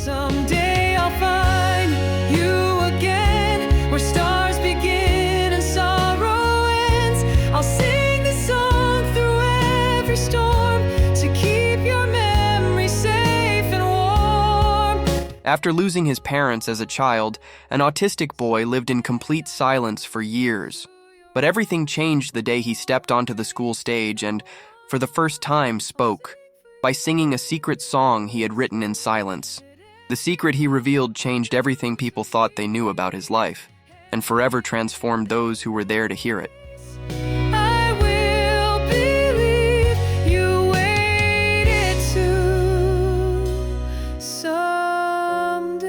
Someday I'll find you again, where stars begin and sorrow ends. I'll sing this song through every storm to keep your memory safe and warm. After losing his parents as a child, an autistic boy lived in complete silence for years. But everything changed the day he stepped onto the school stage and, for the first time, spoke by singing a secret song he had written in silence. The secret he revealed changed everything people thought they knew about his life, and forever transformed those who were there to hear it. I will believe you waited to someday.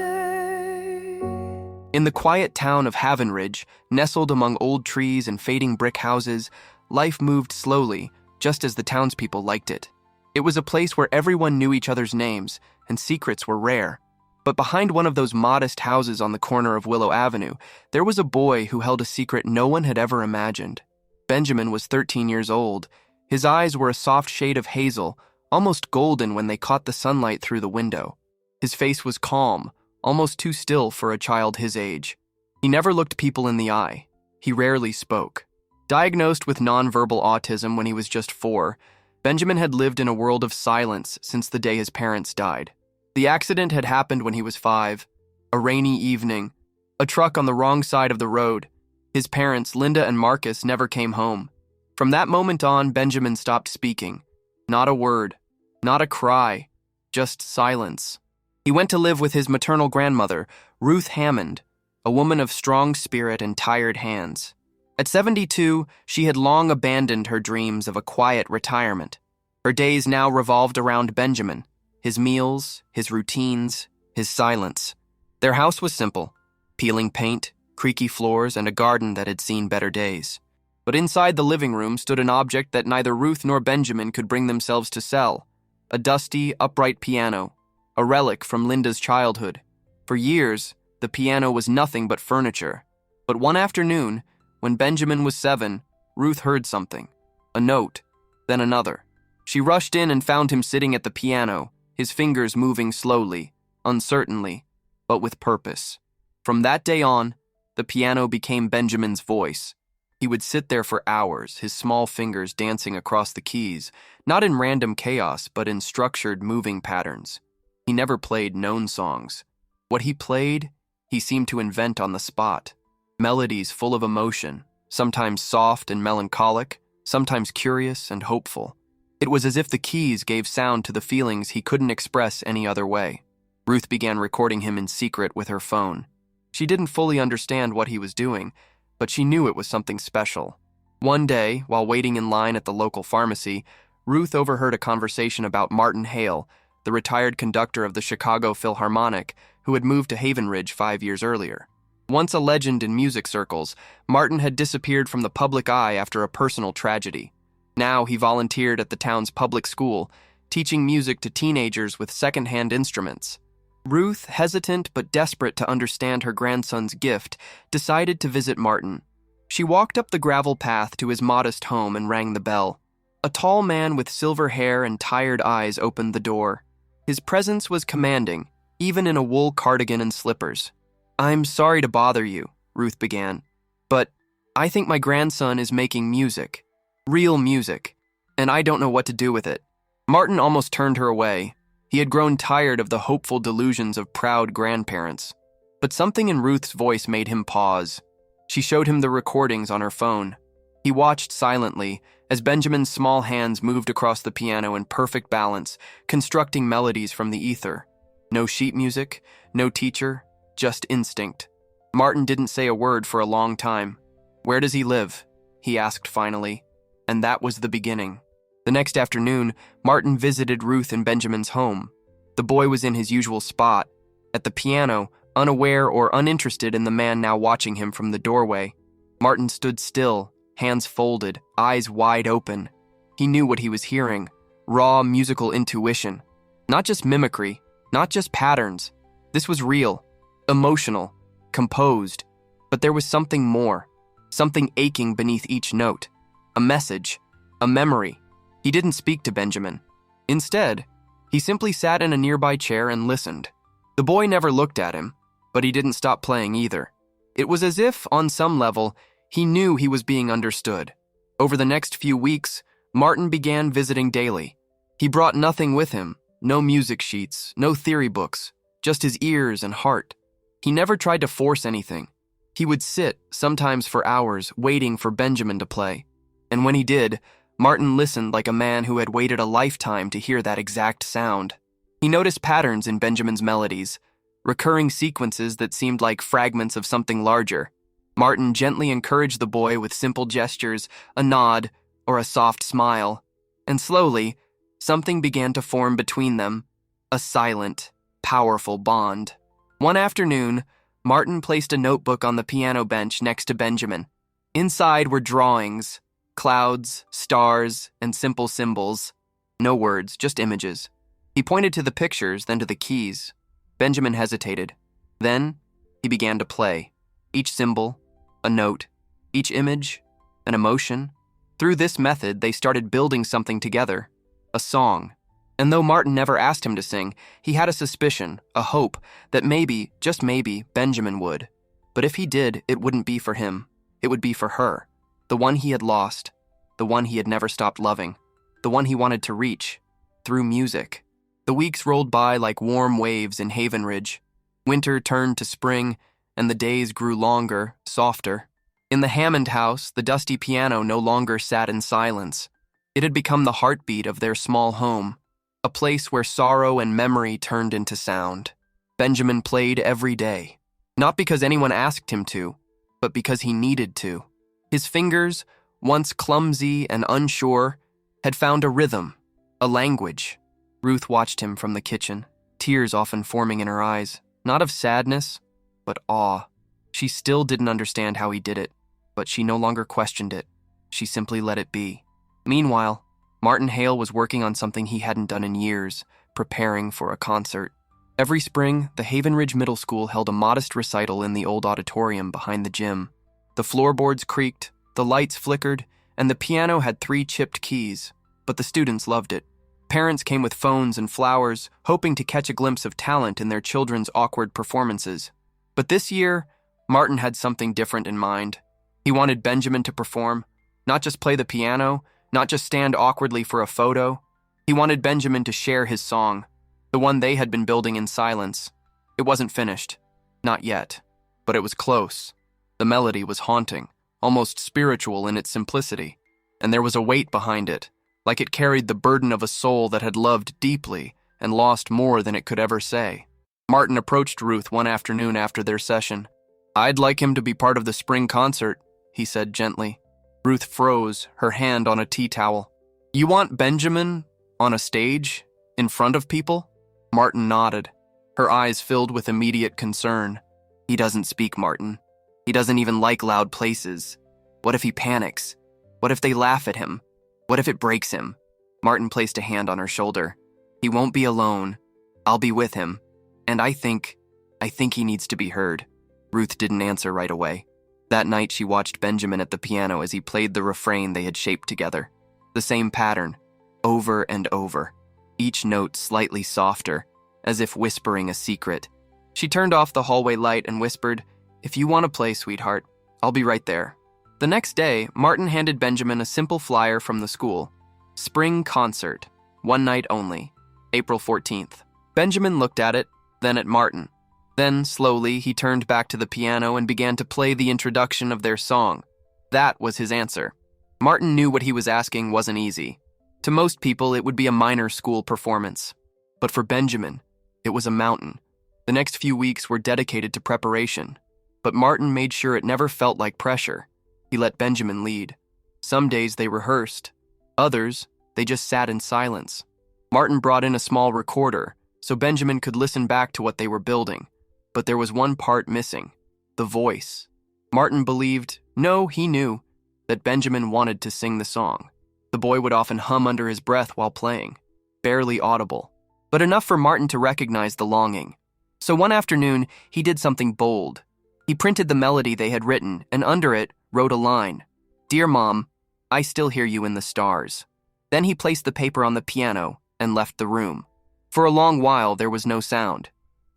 In the quiet town of Havenridge, nestled among old trees and fading brick houses, life moved slowly, just as the townspeople liked it. It was a place where everyone knew each other's names, and secrets were rare. But behind one of those modest houses on the corner of Willow Avenue, there was a boy who held a secret no one had ever imagined. Benjamin was 13 years old. His eyes were a soft shade of hazel, almost golden when they caught the sunlight through the window. His face was calm, almost too still for a child his age. He never looked people in the eye. He rarely spoke. Diagnosed with nonverbal autism when he was just 4, Benjamin had lived in a world of silence since the day his parents died. The accident had happened when he was 5, a rainy evening, a truck on the wrong side of the road. His parents, Linda and Marcus, never came home. From that moment on, Benjamin stopped speaking. Not a word, not a cry, just silence. He went to live with his maternal grandmother, Ruth Hammond, a woman of strong spirit and tired hands. At 72, she had long abandoned her dreams of a quiet retirement. Her days now revolved around Benjamin, his meals, his routines, his silence. Their house was simple: peeling paint, creaky floors, and a garden that had seen better days. But inside the living room stood an object that neither Ruth nor Benjamin could bring themselves to sell: a dusty, upright piano, a relic from Linda's childhood. For years, the piano was nothing but furniture. But one afternoon, when Benjamin was 7, Ruth heard something. A note, then another. She rushed in and found him sitting at the piano, his fingers moving slowly, uncertainly, but with purpose. From that day on, the piano became Benjamin's voice. He would sit there for hours, his small fingers dancing across the keys, not in random chaos, but in structured, moving patterns. He never played known songs. What he played, he seemed to invent on the spot. Melodies full of emotion, sometimes soft and melancholic, sometimes curious and hopeful. It was as if the keys gave sound to the feelings he couldn't express any other way. Ruth began recording him in secret with her phone. She didn't fully understand what he was doing, but she knew it was something special. One day, while waiting in line at the local pharmacy, Ruth overheard a conversation about Martin Hale, the retired conductor of the Chicago Philharmonic, who had moved to Havenridge 5 years earlier. Once a legend in music circles, Martin had disappeared from the public eye after a personal tragedy. Now he volunteered at the town's public school, teaching music to teenagers with second-hand instruments. Ruth, hesitant but desperate to understand her grandson's gift, decided to visit Martin. She walked up the gravel path to his modest home and rang the bell. A tall man with silver hair and tired eyes opened the door. His presence was commanding, even in a wool cardigan and slippers. "I'm sorry to bother you," Ruth began, "but I think my grandson is making music. Real music. And I don't know what to do with it." Martin almost turned her away. He had grown tired of the hopeful delusions of proud grandparents. But something in Ruth's voice made him pause. She showed him the recordings on her phone. He watched silently as Benjamin's small hands moved across the piano in perfect balance, constructing melodies from the ether. No sheet music, no teacher, just instinct. Martin didn't say a word for a long time. "Where does he live?" he asked finally. And that was the beginning. The next afternoon, Martin visited Ruth and Benjamin's home. The boy was in his usual spot, at the piano, unaware or uninterested in the man now watching him from the doorway. Martin stood still, hands folded, eyes wide open. He knew what he was hearing: raw musical intuition. Not just mimicry, not just patterns. This was real, emotional, composed. But there was something more, something aching beneath each note. A message, a memory. He didn't speak to Benjamin. Instead, he simply sat in a nearby chair and listened. The boy never looked at him, but he didn't stop playing either. It was as if, on some level, he knew he was being understood. Over the next few weeks, Martin began visiting daily. He brought nothing with him, no music sheets, no theory books, just his ears and heart. He never tried to force anything. He would sit, sometimes for hours, waiting for Benjamin to play. And when he did, Martin listened like a man who had waited a lifetime to hear that exact sound. He noticed patterns in Benjamin's melodies, recurring sequences that seemed like fragments of something larger. Martin gently encouraged the boy with simple gestures, a nod, or a soft smile. And slowly, something began to form between them, a silent, powerful bond. One afternoon, Martin placed a notebook on the piano bench next to Benjamin. Inside were drawings, clouds, stars, and simple symbols. No words, just images. He pointed to the pictures, then to the keys. Benjamin hesitated. Then, he began to play. Each symbol, a note. Each image, an emotion. Through this method, they started building something together. A song. And though Martin never asked him to sing, he had a suspicion, a hope, that maybe, just maybe, Benjamin would. But if he did, it wouldn't be for him. It would be for her. The one he had lost. The one he had never stopped loving. The one he wanted to reach. Through music. The weeks rolled by like warm waves in Haven Ridge. Winter turned to spring, and the days grew longer, softer. In the Hammond house, the dusty piano no longer sat in silence. It had become the heartbeat of their small home. A place where sorrow and memory turned into sound. Benjamin played every day, not because anyone asked him to, but because he needed to. His fingers, once clumsy and unsure, had found a rhythm, a language. Ruth watched him from the kitchen, tears often forming in her eyes, not of sadness, but awe. She still didn't understand how he did it, but she no longer questioned it. She simply let it be. Meanwhile, Martin Hale was working on something he hadn't done in years, preparing for a concert. Every spring, the Haven Ridge Middle School held a modest recital in the old auditorium behind the gym. The floorboards creaked, the lights flickered, and the piano had 3 chipped keys, but the students loved it. Parents came with phones and flowers, hoping to catch a glimpse of talent in their children's awkward performances. But this year, Martin had something different in mind. He wanted Benjamin to perform, not just play the piano, not just stand awkwardly for a photo. He wanted Benjamin to share his song, the one they had been building in silence. It wasn't finished. Not yet. But it was close. The melody was haunting, almost spiritual in its simplicity, and there was a weight behind it, like it carried the burden of a soul that had loved deeply and lost more than it could ever say. Martin approached Ruth one afternoon after their session. "I'd like him to be part of the spring concert," he said gently. Ruth froze, her hand on a tea towel. "You want Benjamin on a stage, in front of people?" Martin nodded, her eyes filled with immediate concern. "He doesn't speak, Martin. He doesn't even like loud places. What if he panics? What if they laugh at him? What if it breaks him?" Martin placed a hand on her shoulder. "He won't be alone. I'll be with him. And I think he needs to be heard." Ruth didn't answer right away. That night she watched Benjamin at the piano as he played the refrain they had shaped together. The same pattern, over and over, each note slightly softer, as if whispering a secret. She turned off the hallway light and whispered, "If you want to play, sweetheart, I'll be right there." The next day, Martin handed Benjamin a simple flyer from the school. Spring concert, one night only, April 14th. Benjamin looked at it, then at Martin. Then, slowly, he turned back to the piano and began to play the introduction of their song. That was his answer. Martin knew what he was asking wasn't easy. To most people, it would be a minor school performance. But for Benjamin, it was a mountain. The next few weeks were dedicated to preparation. But Martin made sure it never felt like pressure. He let Benjamin lead. Some days they rehearsed. Others, they just sat in silence. Martin brought in a small recorder, so Benjamin could listen back to what they were building. But there was one part missing, the voice. Martin believed, no, he knew, that Benjamin wanted to sing the song. The boy would often hum under his breath while playing, barely audible, but enough for Martin to recognize the longing. So one afternoon, he did something bold. He printed the melody they had written, and under it wrote a line, "Dear Mom, I still hear you in the stars." Then he placed the paper on the piano and left the room. For a long while, there was no sound.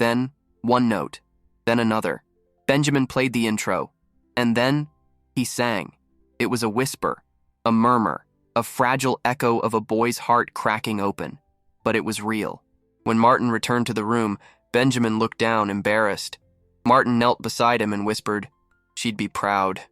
Then, one note. Then another. Benjamin played the intro. And then, he sang. It was a whisper, a murmur, a fragile echo of a boy's heart cracking open. But it was real. When Martin returned to the room, Benjamin looked down, embarrassed. Martin knelt beside him and whispered, "She'd be proud."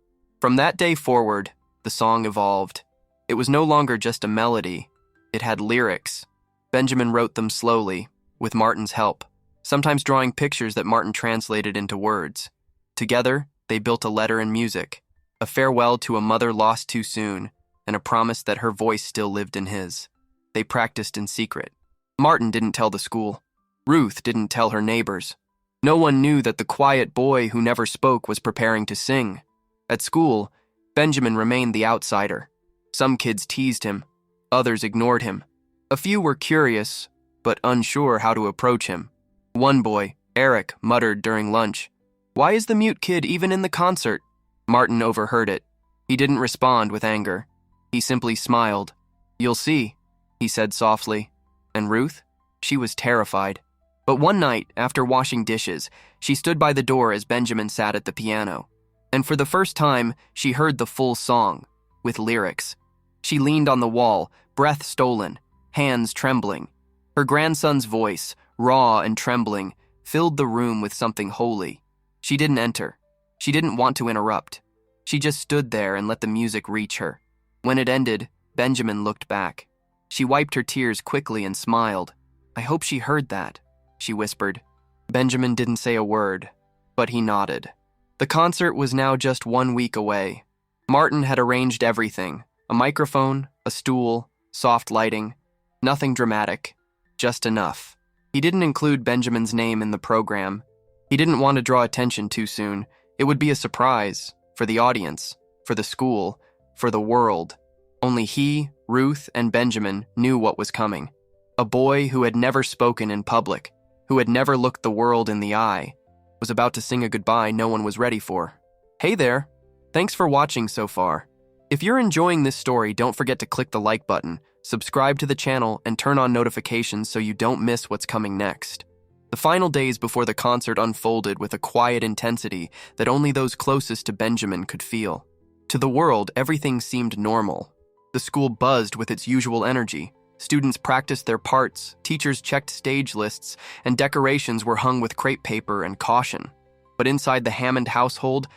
From that day forward, the song evolved. It was no longer just a melody. It had lyrics. Benjamin wrote them slowly, with Martin's help, sometimes drawing pictures that Martin translated into words. Together, they built a letter in music, a farewell to a mother lost too soon, and a promise that her voice still lived in his. They practiced in secret. Martin didn't tell the school. Ruth didn't tell her neighbors. No one knew that the quiet boy who never spoke was preparing to sing. At school, Benjamin remained the outsider. Some kids teased him. Others ignored him. A few were curious, but unsure how to approach him. One boy, Eric, muttered during lunch, "Why is the mute kid even in the concert?" Martin overheard it. He didn't respond with anger. He simply smiled. "You'll see," he said softly. And Ruth? She was terrified. But one night, after washing dishes, she stood by the door as Benjamin sat at the piano. And for the first time, she heard the full song, with lyrics. She leaned on the wall, breath stolen, hands trembling. Her grandson's voice, raw and trembling, filled the room with something holy. She didn't enter. She didn't want to interrupt. She just stood there and let the music reach her. When it ended, Benjamin looked back. She wiped her tears quickly and smiled. "I hope she heard that," she whispered. Benjamin didn't say a word, but he nodded. The concert was now just 1 week away. Martin had arranged everything: a microphone, a stool, soft lighting. Nothing dramatic, just enough. He didn't include Benjamin's name in the program. He didn't want to draw attention too soon. It would be a surprise for the audience, for the school, for the world. Only he, Ruth, and Benjamin knew what was coming. A boy who had never spoken in public, who had never looked the world in the eye, was about to sing a goodbye no one was ready for. Hey there! Thanks for watching so far. If you're enjoying this story, don't forget to click the like button, subscribe to the channel, and turn on notifications so you don't miss what's coming next. The final days before the concert unfolded with a quiet intensity that only those closest to Benjamin could feel. To the world, everything seemed normal. The school buzzed with its usual energy. Students practiced their parts, teachers checked stage lists, and decorations were hung with crepe paper and caution. But inside the Hammond household,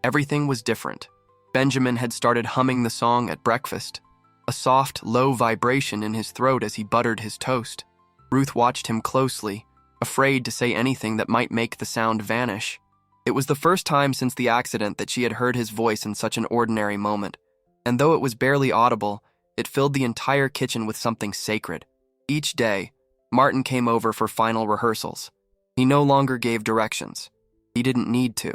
everything was different. Benjamin had started humming the song at breakfast, a soft, low vibration in his throat as he buttered his toast. Ruth watched him closely, afraid to say anything that might make the sound vanish. It was the first time since the accident that she had heard his voice in such an ordinary moment, and though it was barely audible, it filled the entire kitchen with something sacred. Each day, Martin came over for final rehearsals. He no longer gave directions. He didn't need to.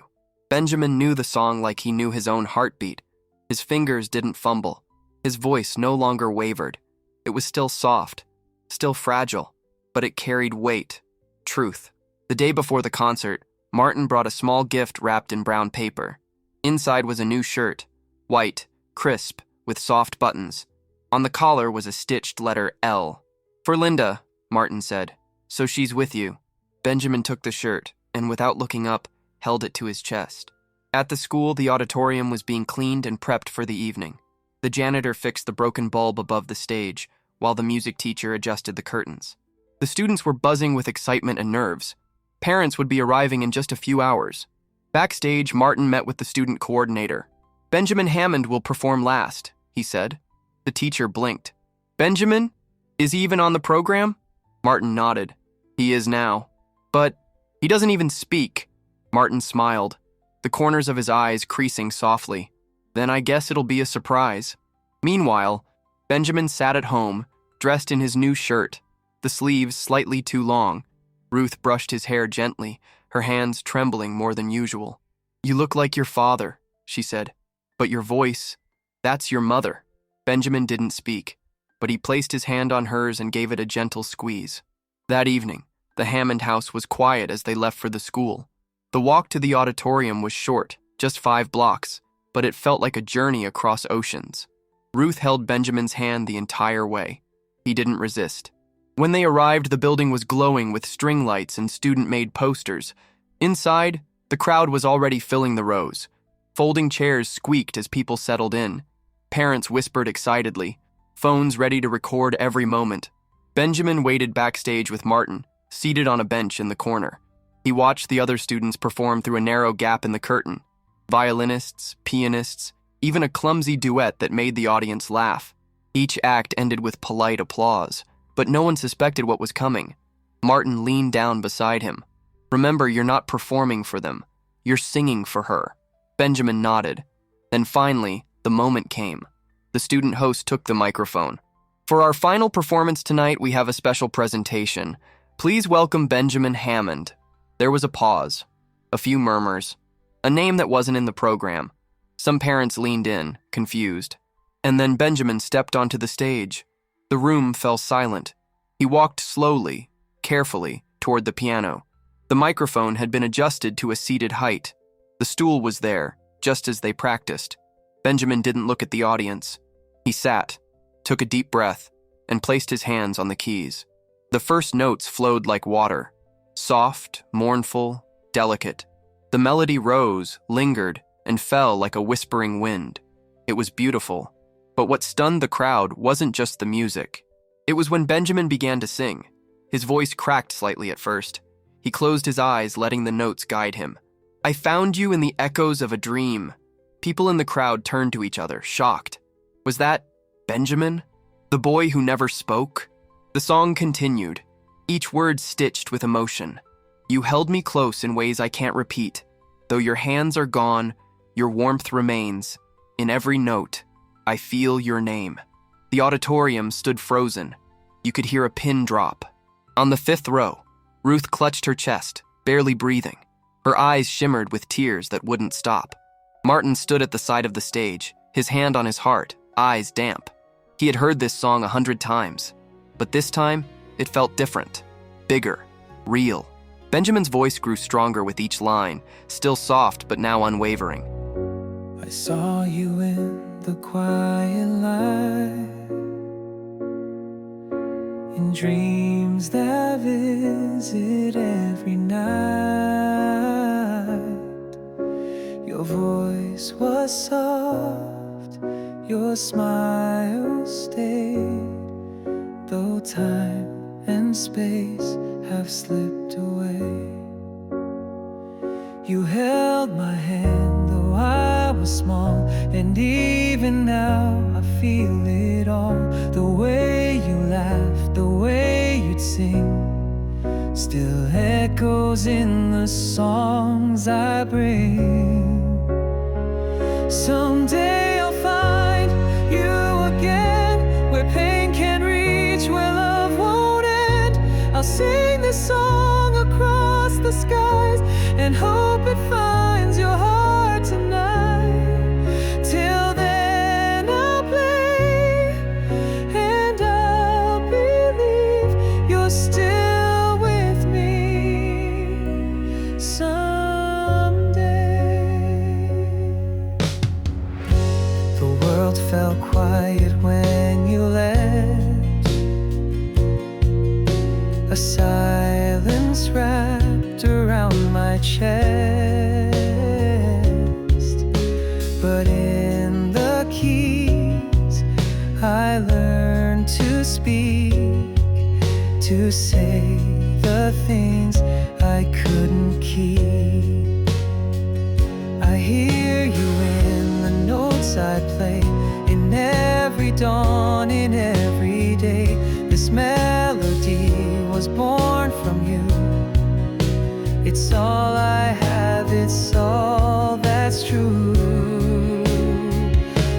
Benjamin knew the song like he knew his own heartbeat. His fingers didn't fumble. His voice no longer wavered. It was still soft, still fragile, but it carried weight, truth. The day before the concert, Martin brought a small gift wrapped in brown paper. Inside was a new shirt, white, crisp, with soft buttons. On the collar was a stitched letter L. "For Linda," Martin said. "So she's with you." Benjamin took the shirt, and without looking up, held it to his chest. At the school, the auditorium was being cleaned and prepped for the evening. The janitor fixed the broken bulb above the stage, while the music teacher adjusted the curtains. The students were buzzing with excitement and nerves. Parents would be arriving in just a few hours. Backstage, Martin met with the student coordinator. "Benjamin Hammond will perform last," he said. The teacher blinked. "Benjamin? Is he even on the program?" Martin nodded. "He is now. But he doesn't even speak." Martin smiled, the corners of his eyes creasing softly. "Then I guess it'll be a surprise." Meanwhile, Benjamin sat at home, dressed in his new shirt, the sleeves slightly too long. Ruth brushed his hair gently, her hands trembling more than usual. "You look like your father," she said. "But your voice, that's your mother." Benjamin didn't speak, but he placed his hand on hers and gave it a gentle squeeze. That evening, the Hammond house was quiet as they left for the school. The walk to the auditorium was short, just 5 blocks, but it felt like a journey across oceans. Ruth held Benjamin's hand the entire way. He didn't resist. When they arrived, the building was glowing with string lights and student-made posters. Inside, the crowd was already filling the rows. Folding chairs squeaked as people settled in. Parents whispered excitedly, phones ready to record every moment. Benjamin waited backstage with Martin, seated on a bench in the corner. He watched the other students perform through a narrow gap in the curtain. Violinists, pianists, even a clumsy duet that made the audience laugh. Each act ended with polite applause, but no one suspected what was coming. Martin leaned down beside him. "Remember, you're not performing for them. You're singing for her." Benjamin nodded. Then finally, the moment came. The student host took the microphone. "For our final performance tonight, we have a special presentation. Please welcome Benjamin Hammond." There was a pause, a few murmurs, a name that wasn't in the program. Some parents leaned in, confused. And then Benjamin stepped onto the stage. The room fell silent. He walked slowly, carefully, toward the piano. The microphone had been adjusted to a seated height. The stool was there, just as they practiced. Benjamin didn't look at the audience. He sat, took a deep breath, and placed his hands on the keys. The first notes flowed like water, soft, mournful, delicate. The melody rose, lingered, and fell like a whispering wind. It was beautiful, but what stunned the crowd wasn't just the music. It was when Benjamin began to sing. His voice cracked slightly at first. He closed his eyes, letting the notes guide him. "I found you in the echoes of a dream." People in the crowd turned to each other, shocked. Was that Benjamin? The boy who never spoke? The song continued, each word stitched with emotion. "You held me close in ways I can't repeat. Though your hands are gone, your warmth remains. In every note, I feel your name." The auditorium stood frozen. You could hear a pin drop. On the fifth row, Ruth clutched her chest, barely breathing. Her eyes shimmered with tears that wouldn't stop. Martin stood at the side of the stage, his hand on his heart, eyes damp. He had heard this song 100 times, but this time, it felt different, bigger, real. Benjamin's voice grew stronger with each line, still soft but now unwavering. I saw you in the quiet light, in dreams that visit every night. Your voice was soft, your smile stayed, though time and space have slipped away. You held my hand though I was small, and even now I feel it all. The way you laughed, the way you'd sing, still echoes in the songs I bring. Someday I'll find you again, where pain can't reach, where love won't end. I'll sing this song across the skies and hope it finds your heart tonight. Till then I'll play and I'll believe you're still with me someday. The world fell quiet when you left, a silence wrapped around my chest. But in the keys I learned to speak, to say the things I couldn't keep. I hear you in the notes I play, in every dawn, in every day. This melody was born from you. It's all I have, it's all that's true.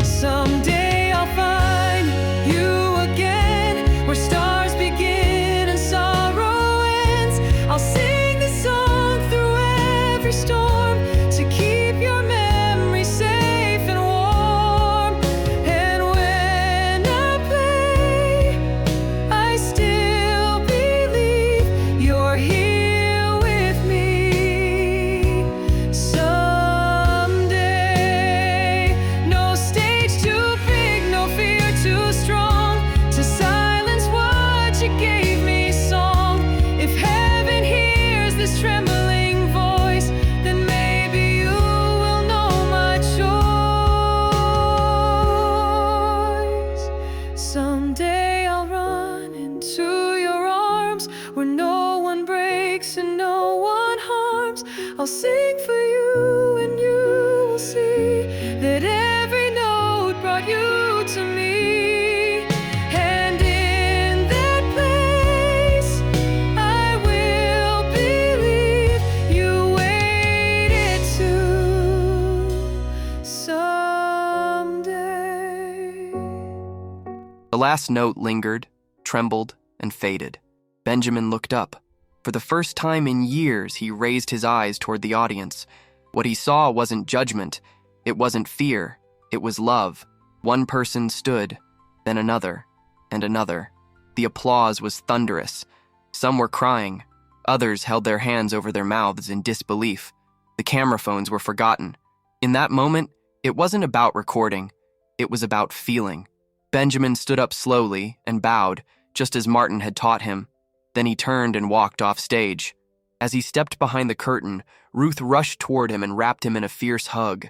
Someday I'll find you again, where stars begin and sorrow ends. I'll sing this song through every storm, to keep your memory safe and warm. And when I play, I still believe you're here with me someday. I'll sing for you, and you will see that every note brought you to me. And in that place, I will believe you waited to someday. The last note lingered, trembled, and faded. Benjamin looked up. For the first time in years, he raised his eyes toward the audience. What he saw wasn't judgment. It wasn't fear. It was love. One person stood, then another, and another. The applause was thunderous. Some were crying. Others held their hands over their mouths in disbelief. The camera phones were forgotten. In that moment, it wasn't about recording. It was about feeling. Benjamin stood up slowly and bowed, just as Martin had taught him. Then he turned and walked off stage. As he stepped behind the curtain, Ruth rushed toward him and wrapped him in a fierce hug.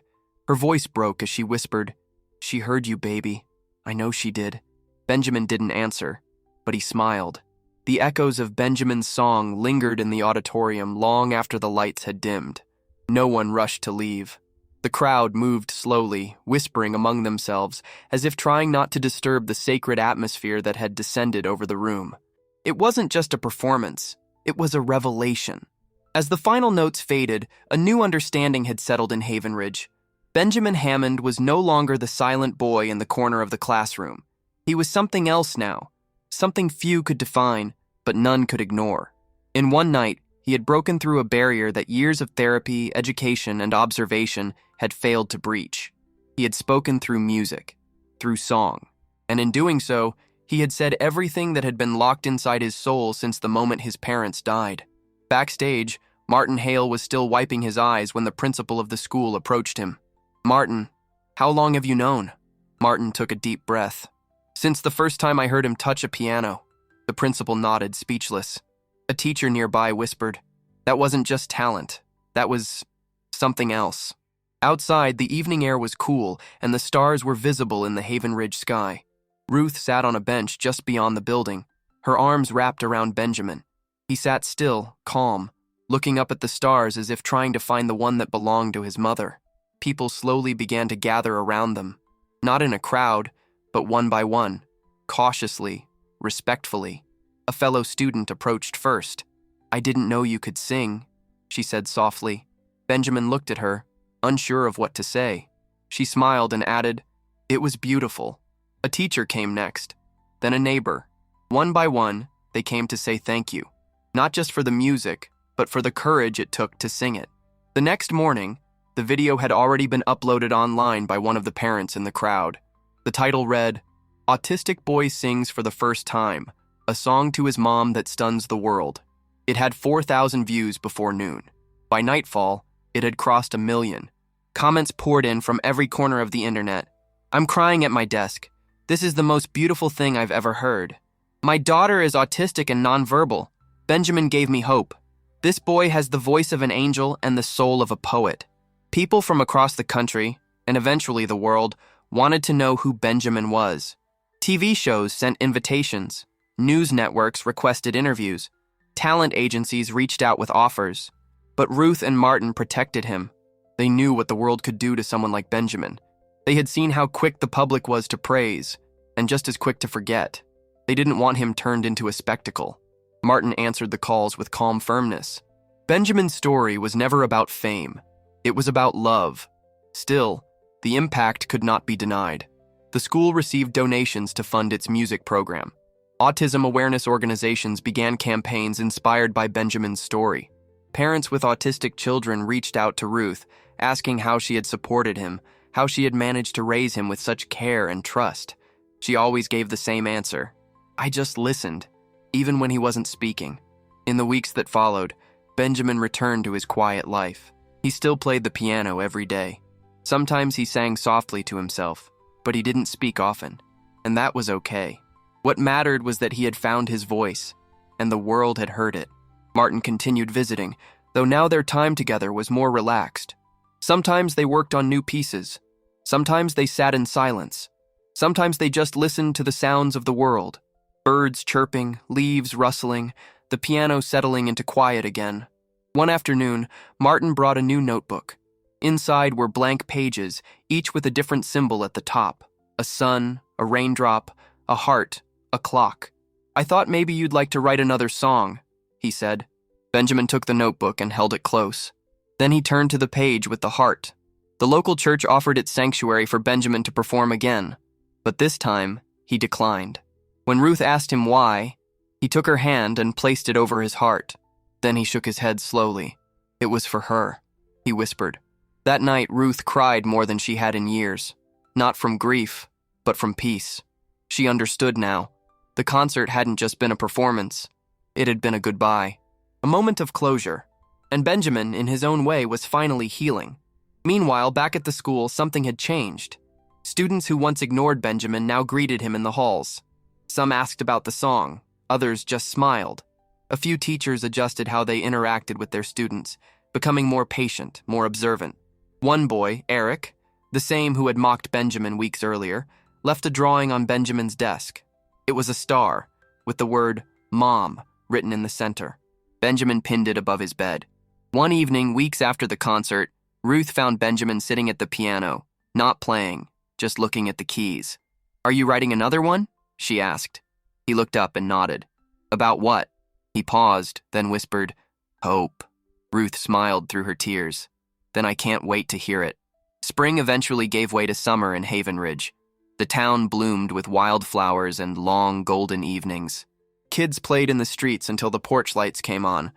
Her voice broke as she whispered, "She heard you, baby. I know she did." Benjamin didn't answer, but he smiled. The echoes of Benjamin's song lingered in the auditorium long after the lights had dimmed. No one rushed to leave. The crowd moved slowly, whispering among themselves, as if trying not to disturb the sacred atmosphere that had descended over the room. It wasn't just a performance, it was a revelation. As the final notes faded, a new understanding had settled in Haven Ridge. Benjamin Hammond was no longer the silent boy in the corner of the classroom. He was something else now, something few could define, but none could ignore. In one night, he had broken through a barrier that years of therapy, education, and observation had failed to breach. He had spoken through music, through song, and in doing so, he had said everything that had been locked inside his soul since the moment his parents died. Backstage, Martin Hale was still wiping his eyes when the principal of the school approached him. "Martin, how long have you known?" Martin took a deep breath. "Since the first time I heard him touch a piano." The principal nodded, speechless. A teacher nearby whispered, "That wasn't just talent. That was something else." Outside, the evening air was cool, and the stars were visible in the Haven Ridge sky. Ruth sat on a bench just beyond the building, her arms wrapped around Benjamin. He sat still, calm, looking up at the stars as if trying to find the one that belonged to his mother. People slowly began to gather around them, not in a crowd, but one by one, cautiously, respectfully. A fellow student approached first. "I didn't know you could sing," she said softly. Benjamin looked at her, unsure of what to say. She smiled and added, "It was beautiful." A teacher came next, then a neighbor. One by one, they came to say thank you, not just for the music, but for the courage it took to sing it. The next morning, the video had already been uploaded online by one of the parents in the crowd. The title read, "Autistic Boy Sings for the First Time, a Song to His Mom That Stuns the World." It had 4,000 views before noon. By nightfall, it had crossed 1 million. Comments poured in from every corner of the internet. "I'm crying at my desk. This is the most beautiful thing I've ever heard. My daughter is autistic and nonverbal. Benjamin gave me hope. This boy has the voice of an angel and the soul of a poet." People from across the country, and eventually the world, wanted to know who Benjamin was. TV shows sent invitations. News networks requested interviews. Talent agencies reached out with offers. But Ruth and Martin protected him. They knew what the world could do to someone like Benjamin. They had seen how quick the public was to praise, and just as quick to forget. They didn't want him turned into a spectacle. Martin answered the calls with calm firmness. Benjamin's story was never about fame. It was about love. Still, the impact could not be denied. The school received donations to fund its music program. Autism awareness organizations began campaigns inspired by Benjamin's story. Parents with autistic children reached out to Ruth, asking how she had supported him, how she had managed to raise him with such care and trust. She always gave the same answer: "I just listened," even when he wasn't speaking. In the weeks that followed, Benjamin returned to his quiet life. He still played the piano every day. Sometimes he sang softly to himself, but he didn't speak often, and that was okay. What mattered was that he had found his voice, and the world had heard it. Martin continued visiting, though now their time together was more relaxed. Sometimes they worked on new pieces. Sometimes they sat in silence. Sometimes they just listened to the sounds of the world. Birds chirping, leaves rustling, the piano settling into quiet again. One afternoon, Martin brought a new notebook. Inside were blank pages, each with a different symbol at the top: a sun, a raindrop, a heart, a clock. "I thought maybe you'd like to write another song," he said. Benjamin took the notebook and held it close. Then he turned to the page with the heart. The local church offered its sanctuary for Benjamin to perform again, but this time he declined. When Ruth asked him why, he took her hand and placed it over his heart. Then he shook his head slowly. It was for her, he whispered. That night, Ruth cried more than she had in years. Not from grief, but from peace. She understood now. The concert hadn't just been a performance. It had been a goodbye. A moment of closure. And Benjamin, in his own way, was finally healing. Meanwhile, back at the school, something had changed. Students who once ignored Benjamin now greeted him in the halls. Some asked about the song. Others just smiled. A few teachers adjusted how they interacted with their students, becoming more patient, more observant. One boy, Eric, the same who had mocked Benjamin weeks earlier, left a drawing on Benjamin's desk. It was a star, with the word "Mom" written in the center. Benjamin pinned it above his bed. One evening, weeks after the concert, Ruth found Benjamin sitting at the piano, not playing, just looking at the keys. "Are you writing another one?" she asked. He looked up and nodded. "About what?" He paused, then whispered, "Hope." Ruth smiled through her tears. "Then I can't wait to hear it." Spring eventually gave way to summer in Haven Ridge. The town bloomed with wildflowers and long golden evenings. Kids played in the streets until the porch lights came on.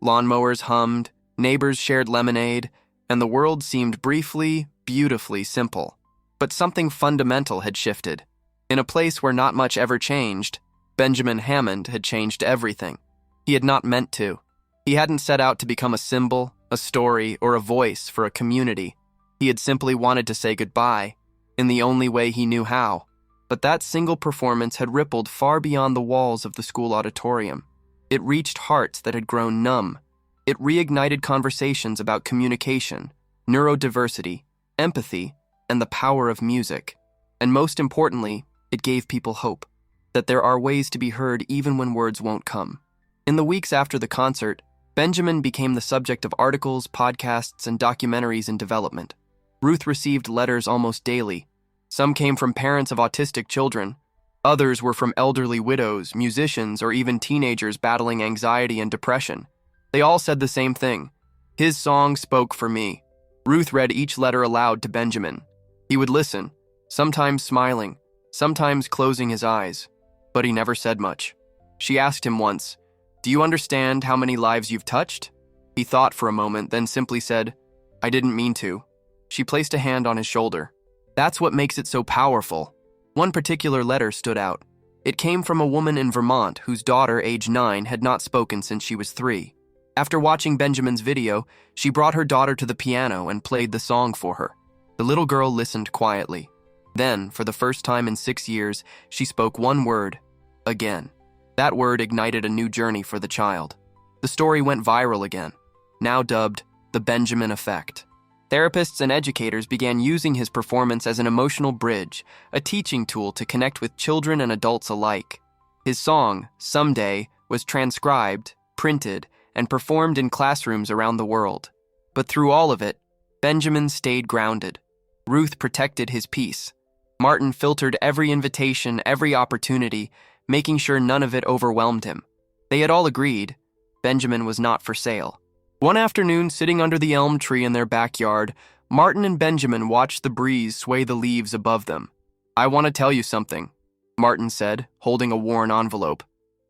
Lawnmowers hummed, neighbors shared lemonade, and the world seemed briefly, beautifully simple. But something fundamental had shifted. In a place where not much ever changed, Benjamin Hammond had changed everything. He had not meant to. He hadn't set out to become a symbol, a story, or a voice for a community. He had simply wanted to say goodbye, in the only way he knew how. But that single performance had rippled far beyond the walls of the school auditorium. It reached hearts that had grown numb. It reignited conversations about communication, neurodiversity, empathy, and the power of music. And most importantly, it gave people hope, that there are ways to be heard even when words won't come. In the weeks after the concert, Benjamin became the subject of articles, podcasts, and documentaries in development. Ruth received letters almost daily. Some came from parents of autistic children. Others were from elderly widows, musicians, or even teenagers battling anxiety and depression. They all said the same thing. His song spoke for me. Ruth read each letter aloud to Benjamin. He would listen, sometimes smiling, sometimes closing his eyes, but he never said much. She asked him once, "Do you understand how many lives you've touched?" He thought for a moment, then simply said, "I didn't mean to." She placed a hand on his shoulder. That's what makes it so powerful. One particular letter stood out. It came from a woman in Vermont whose daughter, age 9, had not spoken since she was 3. After watching Benjamin's video, she brought her daughter to the piano and played the song for her. The little girl listened quietly. Then, for the first time in 6 years, she spoke one word, "again." That word ignited a new journey for the child. The story went viral again, now dubbed the Benjamin Effect. Therapists and educators began using his performance as an emotional bridge, a teaching tool to connect with children and adults alike. His song, "Someday," was transcribed, printed, and performed in classrooms around the world. But through all of it, Benjamin stayed grounded. Ruth protected his peace. Martin filtered every invitation, every opportunity, making sure none of it overwhelmed him. They had all agreed Benjamin was not for sale. One afternoon, sitting under the elm tree in their backyard, Martin and Benjamin watched the breeze sway the leaves above them. "I want to tell you something," Martin said, holding a worn envelope.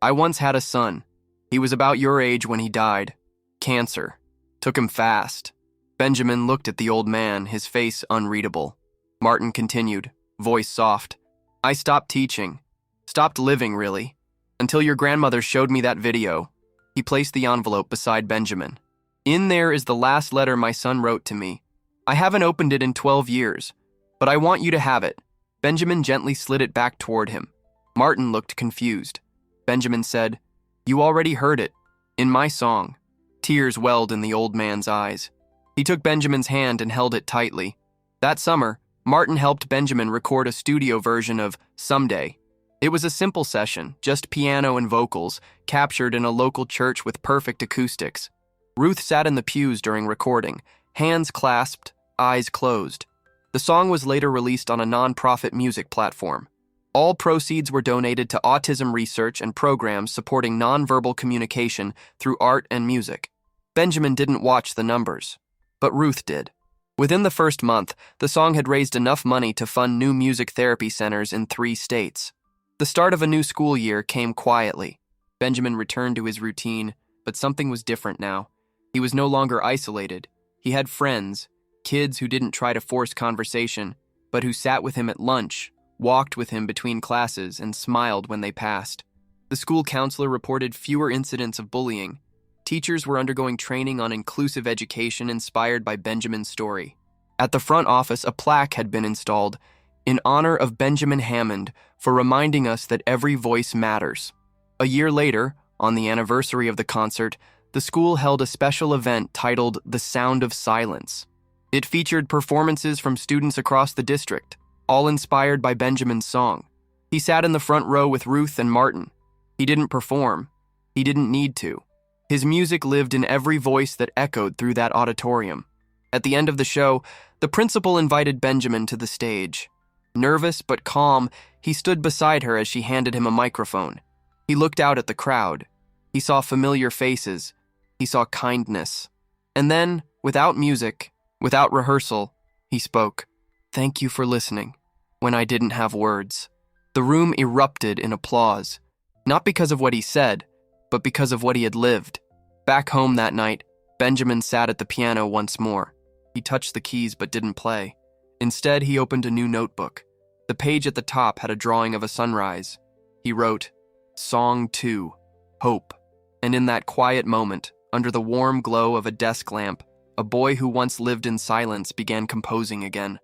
"I once had a son. He was about your age when he died. Cancer. Took him fast." Benjamin looked at the old man, his face unreadable. Martin continued, voice soft. "I stopped teaching. Stopped living, really. Until your grandmother showed me that video." He placed the envelope beside Benjamin. "In there is the last letter my son wrote to me. I haven't opened it in 12 years, but I want you to have it." Benjamin gently slid it back toward him. Martin looked confused. Benjamin said, "You already heard it. In my song." Tears welled in the old man's eyes. He took Benjamin's hand and held it tightly. That summer, Martin helped Benjamin record a studio version of "Someday." It was a simple session, just piano and vocals, captured in a local church with perfect acoustics. Ruth sat in the pews during recording, hands clasped, eyes closed. The song was later released on a non-profit music platform. All proceeds were donated to autism research and programs supporting nonverbal communication through art and music. Benjamin didn't watch the numbers, but Ruth did. Within the first month, the song had raised enough money to fund new music therapy centers in 3 states. The start of a new school year came quietly. Benjamin returned to his routine, but something was different now. He was no longer isolated. He had friends, kids who didn't try to force conversation, but who sat with him at lunch, walked with him between classes, and smiled when they passed. The school counselor reported fewer incidents of bullying. Teachers were undergoing training on inclusive education inspired by Benjamin's story. At the front office, a plaque had been installed in honor of Benjamin Hammond for reminding us that every voice matters. A year later, on the anniversary of the concert, the school held a special event titled The Sound of Silence. It featured performances from students across the district, all inspired by Benjamin's song. He sat in the front row with Ruth and Martin. He didn't perform. He didn't need to. His music lived in every voice that echoed through that auditorium. At the end of the show, the principal invited Benjamin to the stage. Nervous but calm, he stood beside her as she handed him a microphone. He looked out at the crowd. He saw familiar faces. He saw kindness. And then, without music, without rehearsal, he spoke. "Thank you for listening," when I didn't have words. The room erupted in applause, not because of what he said, but because of what he had lived. Back home that night, Benjamin sat at the piano once more. He touched the keys but didn't play. Instead, he opened a new notebook. The page at the top had a drawing of a sunrise. He wrote, "Song 2, Hope." And in that quiet moment, under the warm glow of a desk lamp, a boy who once lived in silence began composing again.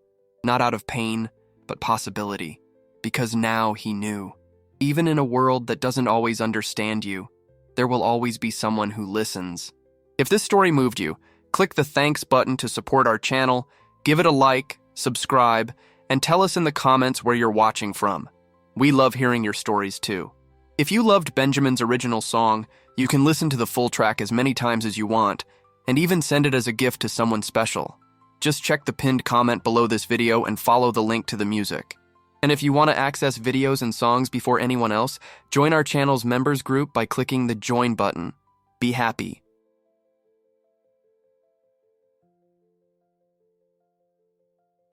Not out of pain, but possibility. Because now he knew. Even in a world that doesn't always understand you, there will always be someone who listens. If this story moved you, click the thanks button to support our channel, give it a like, subscribe, and tell us in the comments where you're watching from. We love hearing your stories too. If you loved Benjamin's original song, you can listen to the full track as many times as you want, and even send it as a gift to someone special. Just check the pinned comment below this video and follow the link to the music. And if you want to access videos and songs before anyone else, join our channel's members group by clicking the Join button. Be happy.